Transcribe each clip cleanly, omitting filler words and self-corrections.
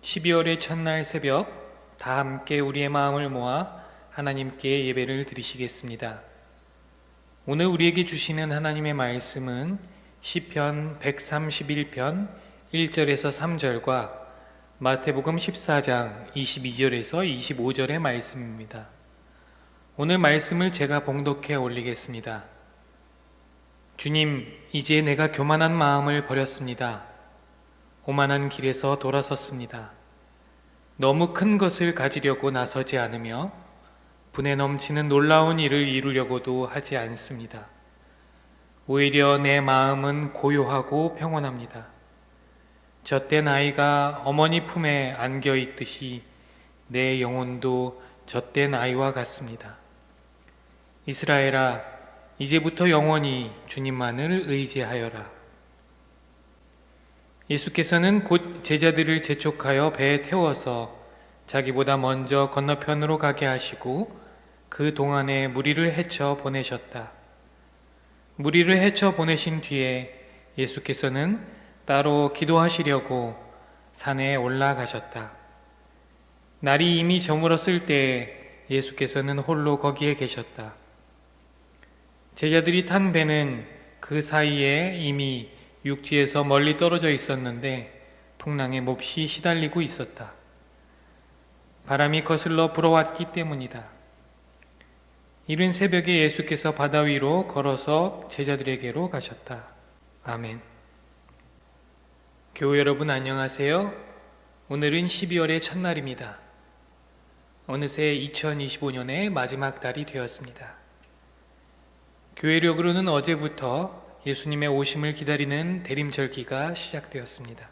12월의 첫날 새벽 다 함께 우리의 마음을 모아 하나님께 예배를 드리시겠습니다. 오늘 우리에게 주시는 하나님의 말씀은 시편 131편 1절에서 3절과 마태복음 14장 22절에서 25절의 말씀입니다. 오늘 말씀을 제가 봉독해 올리겠습니다. 주님, 이제 내가 교만한 마음을 버렸습니다. 오만한 길에서 돌아섰습니다. 너무 큰 것을 가지려고 나서지 않으며 분에 넘치는 놀라운 일을 이루려고도 하지 않습니다. 오히려 내 마음은 고요하고 평온합니다. 젖된 아이가 어머니 품에 안겨 있듯이 내 영혼도 젖된 아이와 같습니다. 이스라엘아, 이제부터 영원히 주님만을 의지하여라. 예수께서는 곧 제자들을 재촉하여 배에 태워서 자기보다 먼저 건너편으로 가게 하시고 그 동안에 무리를 헤쳐 보내셨다. 무리를 헤쳐 보내신 뒤에 예수께서는 따로 기도하시려고 산에 올라가셨다. 날이 이미 저물었을 때에 예수께서는 홀로 거기에 계셨다. 제자들이 탄 배는 그 사이에 이미 육지에서 멀리 떨어져 있었는데 풍랑에 몹시 시달리고 있었다. 바람이 거슬러 불어왔기 때문이다. 이른 새벽에 예수께서 바다 위로 걸어서 제자들에게로 가셨다. 아멘. 교회 여러분 안녕하세요. 오늘은 12월의 첫날입니다. 어느새 2025년의 마지막 달이 되었습니다. 교회력으로는 어제부터 예수님의 오심을 기다리는 대림절기가 시작되었습니다.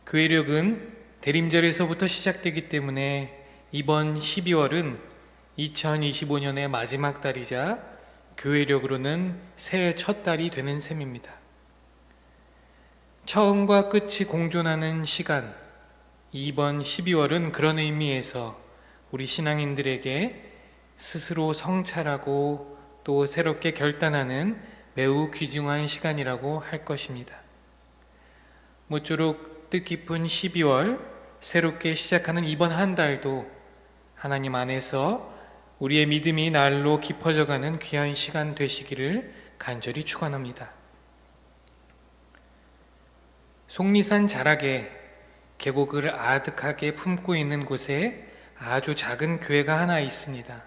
교회력은 대림절에서부터 시작되기 때문에 이번 12월은 2025년의 마지막 달이자 교회력으로는 새해 첫 달이 되는 셈입니다. 처음과 끝이 공존하는 시간, 이번 12월은 그런 의미에서 우리 신앙인들에게 스스로 성찰하고 또 새롭게 결단하는 매우 귀중한 시간이라고 할 것입니다. 모쪼록 뜻깊은 12월, 새롭게 시작하는 이번 한 달도 하나님 안에서 우리의 믿음이 날로 깊어져가는 귀한 시간 되시기를 간절히 축원합니다. 속리산 자락에 계곡을 아득하게 품고 있는 곳에 아주 작은 교회가 하나 있습니다.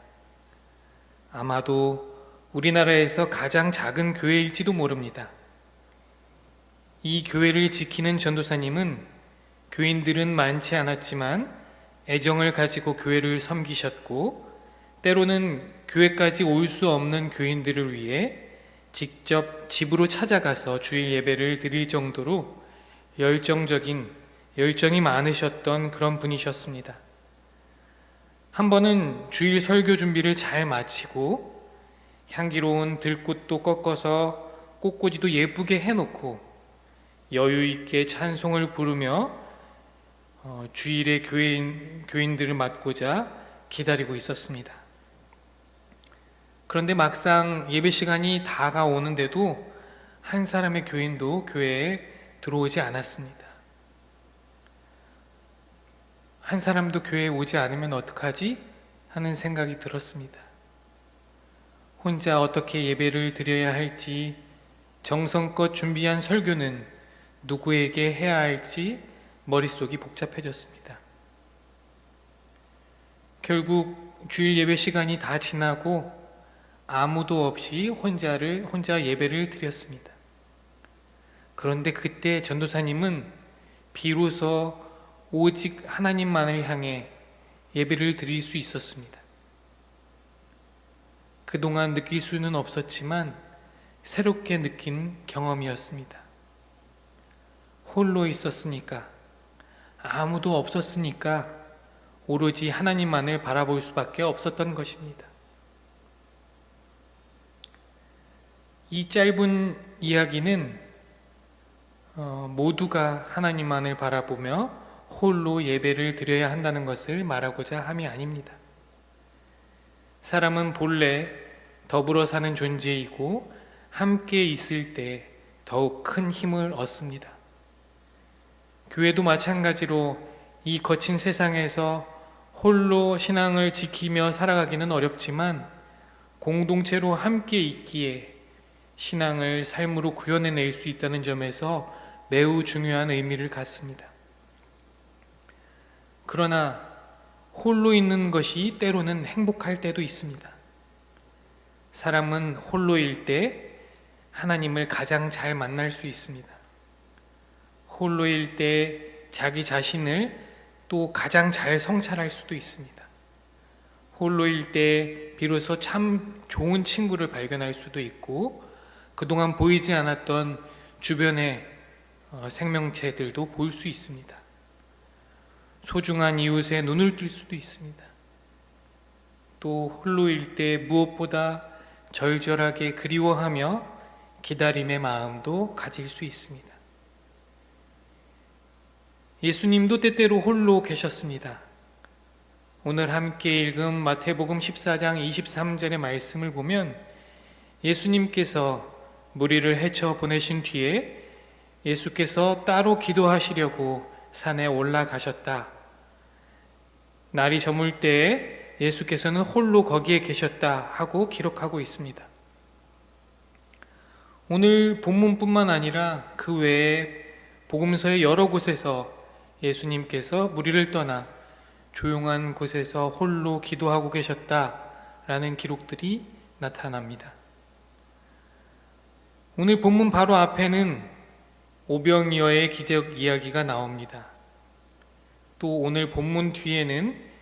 아마도 우리나라에서 가장 작은 교회일지도 모릅니다. 이 교회를 지키는 전도사님은 교인들은 많지 않았지만 애정을 가지고 교회를 섬기셨고 때로는 교회까지 올 수 없는 교인들을 위해 직접 집으로 찾아가서 주일 예배를 드릴 정도로 열정이 많으셨던 그런 분이셨습니다. 한 번은 주일 설교 준비를 잘 마치고 향기로운 들꽃도 꺾어서 꽃꽂이도 예쁘게 해놓고 여유있게 찬송을 부르며 주일에 교인들을 맡고자 기다리고 있었습니다. 그런데 막상 예배 시간이 다가오는데도 한 사람의 교인도 교회에 들어오지 않았습니다. 한 사람도 교회에 오지 않으면 어떡하지? 하는 생각이 들었습니다. 혼자 어떻게 예배를 드려야 할지, 정성껏 준비한 설교는 누구에게 해야 할지 머릿속이 복잡해졌습니다. 결국 주일 예배 시간이 다 지나고 아무도 없이 혼자 예배를 드렸습니다. 그런데 그때 전도사님은 비로소 오직 하나님만을 향해 예배를 드릴 수 있었습니다. 그동안 느낄 수는 없었지만 새롭게 느낀 경험이었습니다. 홀로 있었으니까, 아무도 없었으니까 오로지 하나님만을 바라볼 수밖에 없었던 것입니다. 이 짧은 이야기는 모두가 하나님만을 바라보며 홀로 예배를 드려야 한다는 것을 말하고자 함이 아닙니다. 사람은 본래 더불어 사는 존재이고 함께 있을 때 더욱 큰 힘을 얻습니다. 교회도 마찬가지로 이 거친 세상에서 홀로 신앙을 지키며 살아가기는 어렵지만 공동체로 함께 있기에 신앙을 삶으로 구현해낼 수 있다는 점에서 매우 중요한 의미를 갖습니다. 그러나 홀로 있는 것이 때로는 행복할 때도 있습니다. 사람은 홀로일 때 하나님을 가장 잘 만날 수 있습니다. 홀로일 때 자기 자신을 또 가장 잘 성찰할 수도 있습니다. 홀로일 때 비로소 참 좋은 친구를 발견할 수도 있고 그동안 보이지 않았던 주변의 생명체들도 볼 수 있습니다. 소중한 이웃에 눈을 뜰 수도 있습니다. 또 홀로일 때 무엇보다 절절하게 그리워하며 기다림의 마음도 가질 수 있습니다. 예수님도 때때로 홀로 계셨습니다. 오늘 함께 읽은 마태복음 14장 23절의 말씀을 보면 예수님께서 무리를 헤쳐 보내신 뒤에 예수께서 따로 기도하시려고 산에 올라가셨다. 날이 저물 때에 예수께서는 홀로 거기에 계셨다 하고 기록하고 있습니다. 오늘 본문뿐만 아니라 그 외에 복음서의 여러 곳에서 예수님께서 무리를 떠나 조용한 곳에서 홀로 기도하고 계셨다라는 기록들이 나타납니다. 오늘 본문 바로 앞에는 오병이어의 기적 이야기가 나옵니다. 또 오늘 본문 뒤에는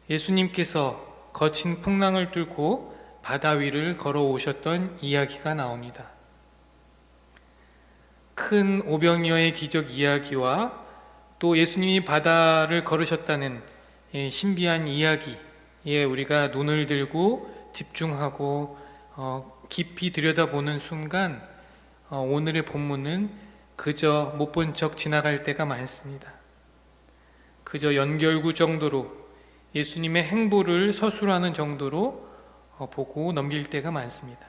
예수님께서 거친 풍랑을 뚫고 바다 위를 걸어오셨던 이야기가 나옵니다. 큰 오병이어의 기적 이야기와 또 예수님이 바다를 걸으셨다는 신비한 이야기에 우리가 눈을 들고 집중하고 깊이 들여다보는 순간 오늘의 본문은 그저 못 본 척 지나갈 때가 많습니다. 그저 연결구 정도로 예수님의 행보를 서술하는 정도로 보고 넘길 때가 많습니다.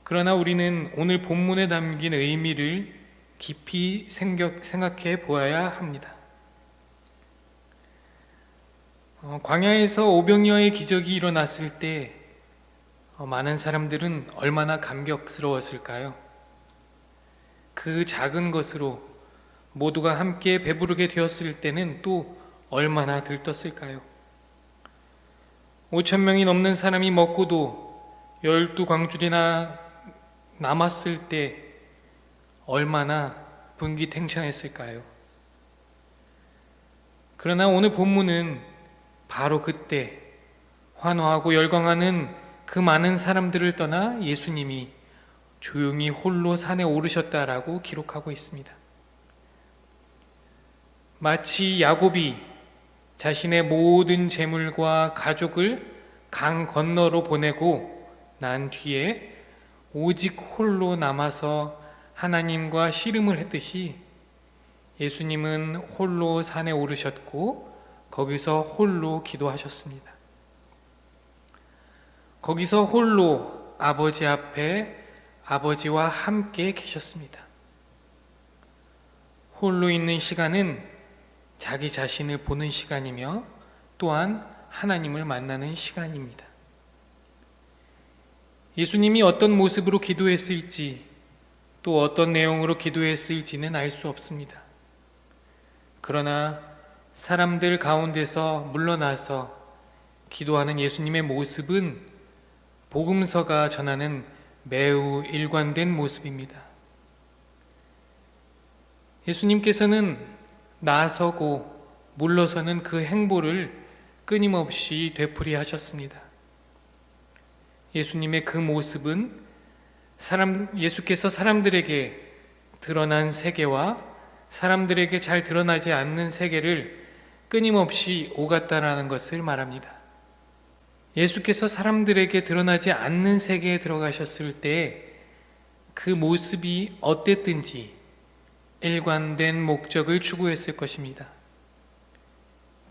그러나 우리는 오늘 본문에 담긴 의미를 깊이 생각해 보아야 합니다. 광야에서 오병이어의 기적이 일어났을 때 많은 사람들은 얼마나 감격스러웠을까요? 그 작은 것으로 모두가 함께 배부르게 되었을 때는 또 얼마나 들떴을까요? 5,000명이 넘는 사람이 먹고도 12광줄이나 남았을 때 얼마나 분기탱천했을까요? 그러나 오늘 본문은 바로 그때 환호하고 열광하는 그 많은 사람들을 떠나 예수님이 조용히 홀로 산에 오르셨다라고 기록하고 있습니다. 마치 야곱이 자신의 모든 재물과 가족을 강 건너로 보내고 난 뒤에 오직 홀로 남아서 하나님과 씨름을 했듯이 예수님은 홀로 산에 오르셨고 거기서 홀로 기도하셨습니다. 거기서 홀로 아버지 앞에 아버지와 함께 계셨습니다. 홀로 있는 시간은 자기 자신을 보는 시간이며 또한 하나님을 만나는 시간입니다. 예수님이 어떤 모습으로 기도했을지 또 어떤 내용으로 기도했을지는 알 수 없습니다. 그러나 사람들 가운데서 물러나서 기도하는 예수님의 모습은 복음서가 전하는 매우 일관된 모습입니다. 예수님께서는 나서고 물러서는 그 행보를 끊임없이 되풀이하셨습니다. 예수님의 그 모습은 예수께서 사람들에게 드러난 세계와 사람들에게 잘 드러나지 않는 세계를 끊임없이 오갔다라는 것을 말합니다. 예수께서 사람들에게 드러나지 않는 세계에 들어가셨을 때 그 모습이 어땠든지 일관된 목적을 추구했을 것입니다.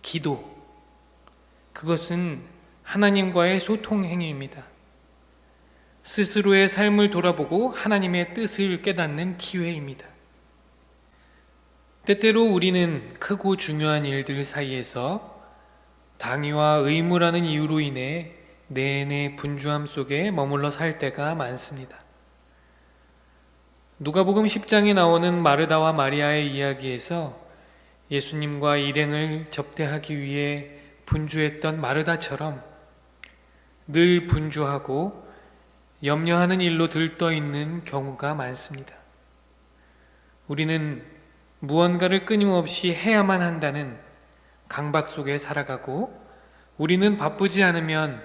기도, 그것은 하나님과의 소통 행위입니다. 스스로의 삶을 돌아보고 하나님의 뜻을 깨닫는 기회입니다. 때때로 우리는 크고 중요한 일들 사이에서 당위와 의무라는 이유로 인해 내내 분주함 속에 머물러 살 때가 많습니다. 누가복음 10장에 나오는 마르다와 마리아의 이야기에서 예수님과 일행을 접대하기 위해 분주했던 마르다처럼 늘 분주하고 염려하는 일로 들떠 있는 경우가 많습니다. 우리는 무언가를 끊임없이 해야만 한다는 강박 속에 살아가고 우리는 바쁘지 않으면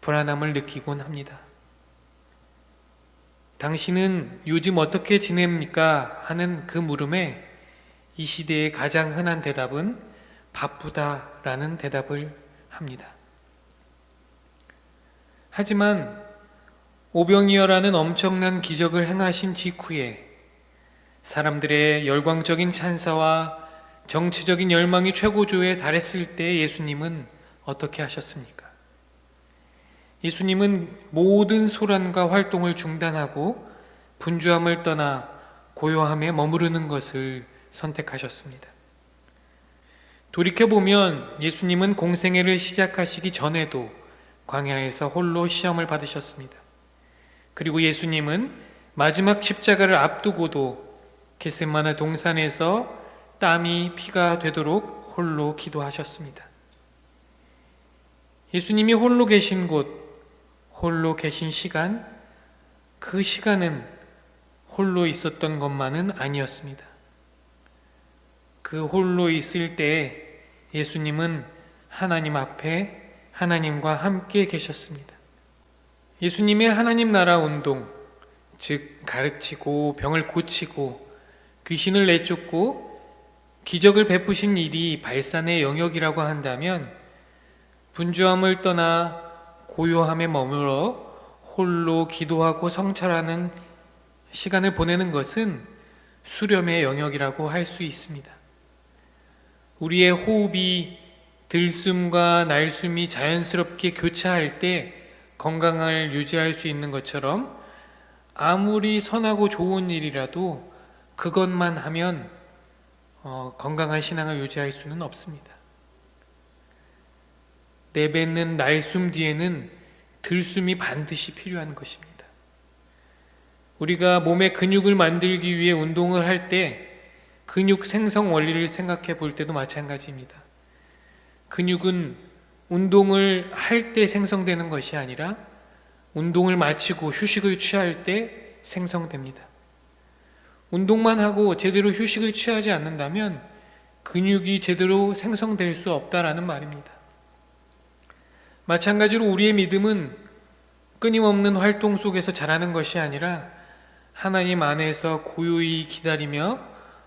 불안함을 느끼곤 합니다. 당신은 요즘 어떻게 지냅니까? 하는 그 물음에 이 시대의 가장 흔한 대답은 바쁘다라는 대답을 합니다. 하지만 오병이어라는 엄청난 기적을 행하신 직후에 사람들의 열광적인 찬사와 정치적인 열망이 최고조에 달했을 때 예수님은 어떻게 하셨습니까? 예수님은 모든 소란과 활동을 중단하고 분주함을 떠나 고요함에 머무르는 것을 선택하셨습니다. 돌이켜보면 예수님은 공생애를 시작하시기 전에도 광야에서 홀로 시험을 받으셨습니다. 그리고 예수님은 마지막 십자가를 앞두고도 겟세마네 동산에서 땀이 피가 되도록 홀로 기도하셨습니다. 예수님이 홀로 계신 곳, 홀로 계신 시간, 그 시간은 홀로 있었던 것만은 아니었습니다. 그 홀로 있을 때 예수님은 하나님 앞에 하나님과 함께 계셨습니다. 예수님의 하나님 나라 운동, 즉 가르치고 병을 고치고 귀신을 내쫓고 기적을 베푸신 일이 발산의 영역이라고 한다면 분주함을 떠나 고요함에 머물러 홀로 기도하고 성찰하는 시간을 보내는 것은 수렴의 영역이라고 할 수 있습니다. 우리의 호흡이 들숨과 날숨이 자연스럽게 교차할 때 건강을 유지할 수 있는 것처럼 아무리 선하고 좋은 일이라도 그것만 하면 건강한 신앙을 유지할 수는 없습니다. 내뱉는 날숨 뒤에는 들숨이 반드시 필요한 것입니다. 우리가 몸의 근육을 만들기 위해 운동을 할 때 근육 생성 원리를 생각해 볼 때도 마찬가지입니다. 근육은 운동을 할 때 생성되는 것이 아니라 운동을 마치고 휴식을 취할 때 생성됩니다. 운동만 하고 제대로 휴식을 취하지 않는다면 근육이 제대로 생성될 수 없다라는 말입니다. 마찬가지로 우리의 믿음은 끊임없는 활동 속에서 자라는 것이 아니라 하나님 안에서 고요히 기다리며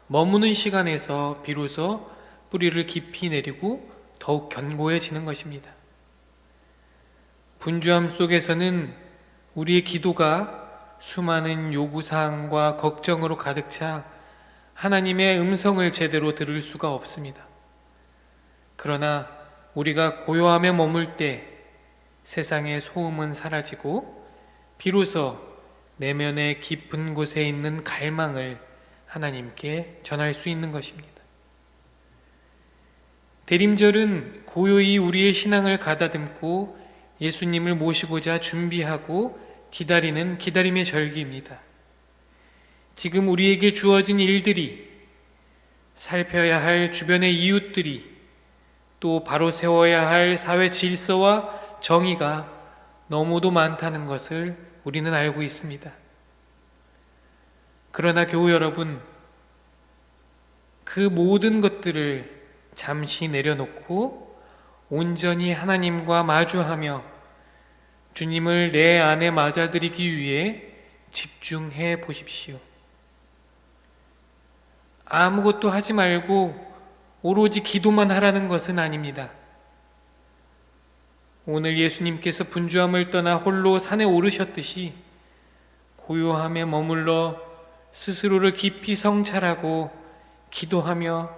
머무는 시간에서 비로소 뿌리를 깊이 내리고 더욱 견고해지는 것입니다. 분주함 속에서는 우리의 기도가 수많은 요구사항과 걱정으로 가득 차 하나님의 음성을 제대로 들을 수가 없습니다. 그러나 우리가 고요함에 머물 때 세상의 소음은 사라지고 비로소 내면의 깊은 곳에 있는 갈망을 하나님께 전할 수 있는 것입니다. 대림절은 고요히 우리의 신앙을 가다듬고 예수님을 모시고자 준비하고 기다리는 기다림의 절기입니다. 지금 우리에게 주어진 일들이, 살펴야 할 주변의 이웃들이, 또 바로 세워야 할 사회 질서와 정의가 너무도 많다는 것을 우리는 알고 있습니다. 그러나 교우 여러분, 그 모든 것들을 잠시 내려놓고 온전히 하나님과 마주하며 주님을 내 안에 맞아들이기 위해 집중해 보십시오. 아무것도 하지 말고 오로지 기도만 하라는 것은 아닙니다. 오늘 예수님께서 분주함을 떠나 홀로 산에 오르셨듯이 고요함에 머물러 스스로를 깊이 성찰하고 기도하며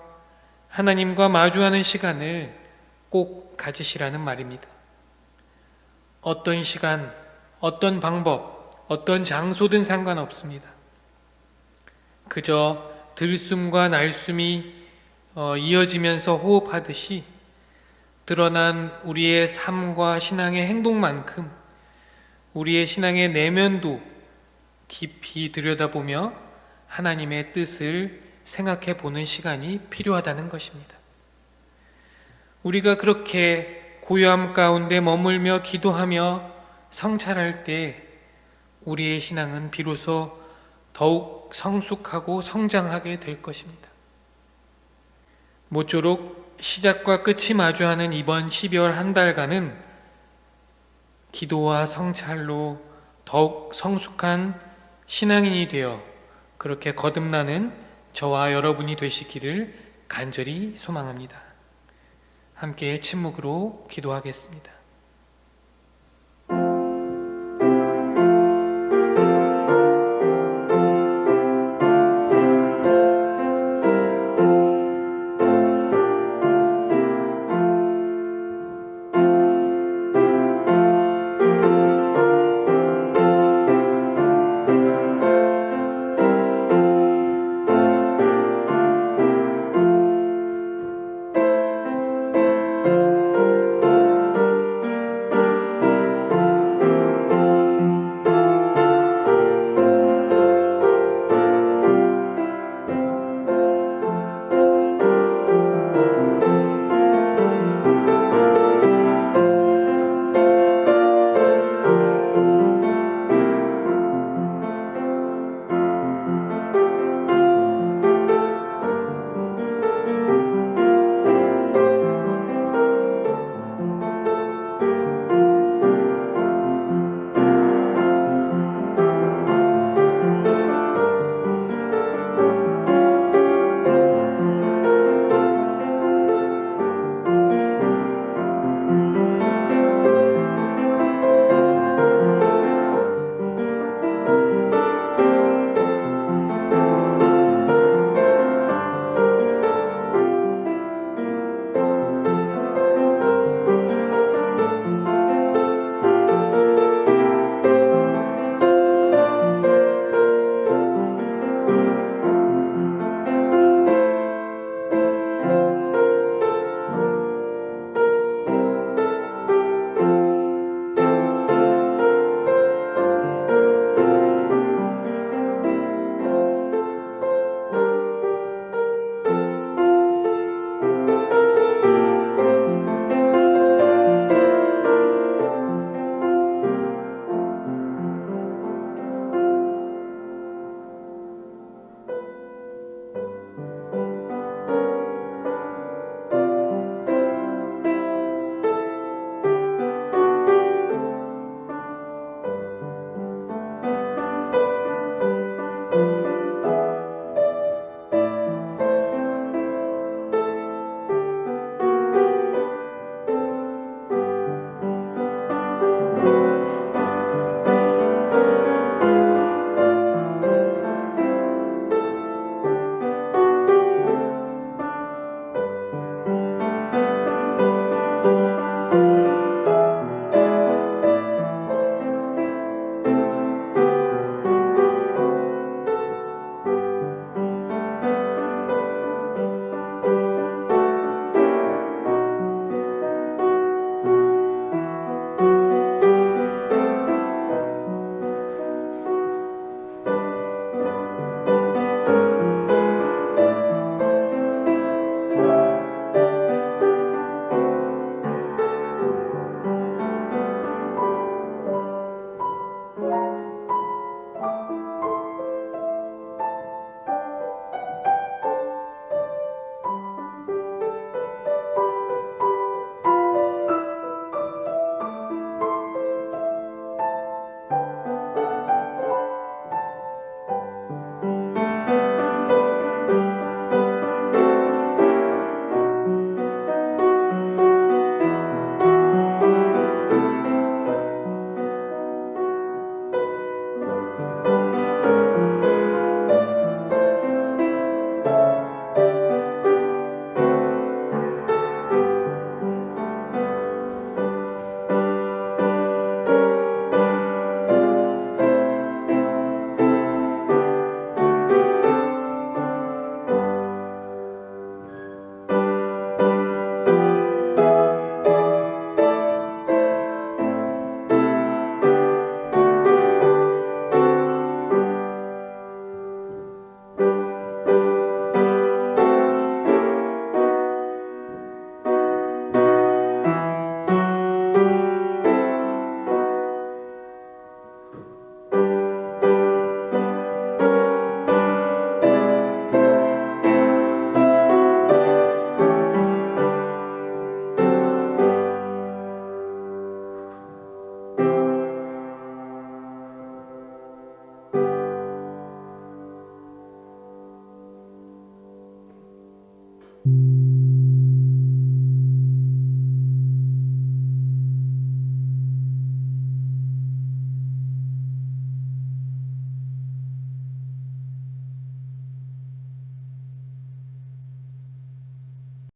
하나님과 마주하는 시간을 꼭 가지시라는 말입니다. 어떤 시간, 어떤 방법, 어떤 장소든 상관없습니다. 그저 들숨과 날숨이 이어지면서 호흡하듯이 드러난 우리의 삶과 신앙의 행동만큼 우리의 신앙의 내면도 깊이 들여다보며 하나님의 뜻을 생각해 보는 시간이 필요하다는 것입니다. 우리가 그렇게 고요함 가운데 머물며 기도하며 성찰할 때 우리의 신앙은 비로소 더욱 성숙하고 성장하게 될 것입니다. 모쪼록 시작과 끝이 마주하는 이번 12월 한 달간은 기도와 성찰로 더욱 성숙한 신앙인이 되어 그렇게 거듭나는 저와 여러분이 되시기를 간절히 소망합니다. 함께 침묵으로 기도하겠습니다.